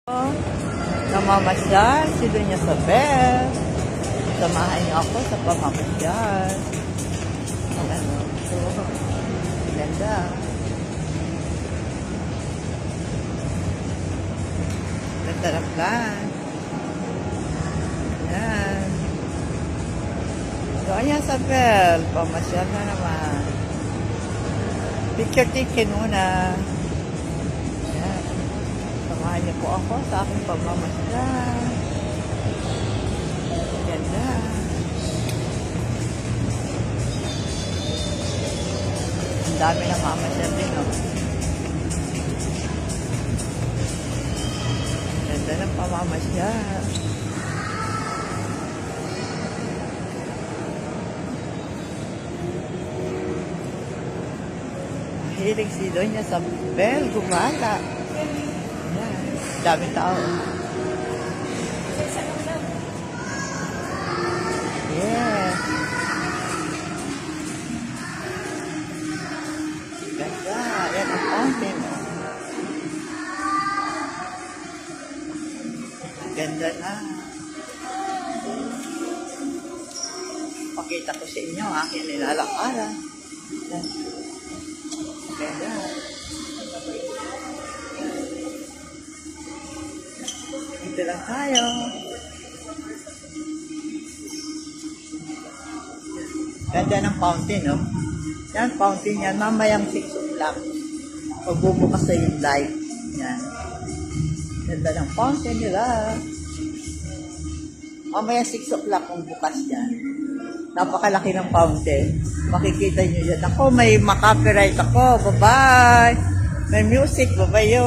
Namamasyal si Doña Isabel. Samahan niyo ako sa pamamasyal. Ano? So, ganda. Ganda ng plan. Yan. Doña Isabel, pamasyal na naman. Picture-ticket muna. Yan. Samahan niyo po ako sa aking pamamasyal. Ganda. Ang dami na mamasyal din, no? Ganda ng pamamasyal. Mahilig si Doña Isabel gumala. Yan. Daming tao. Yes. Ganda. Yan ang fountain. Ganda na. Pakita ko sa inyo aking nilalakaran. Ganda. Dito lang tayo. Ganda ng fountain, no? Yan, fountain yan. Mamayang 6 o'clock. Pagbubukas sa yung light. Yan. Ganda ng fountain nila. Mamaya 6 o'clock kung bukas yan. Napakalaki ng fountain. Makikita nyo yan. Ako, may makapiright ako. Bye-bye! May music. Bye-bye yo!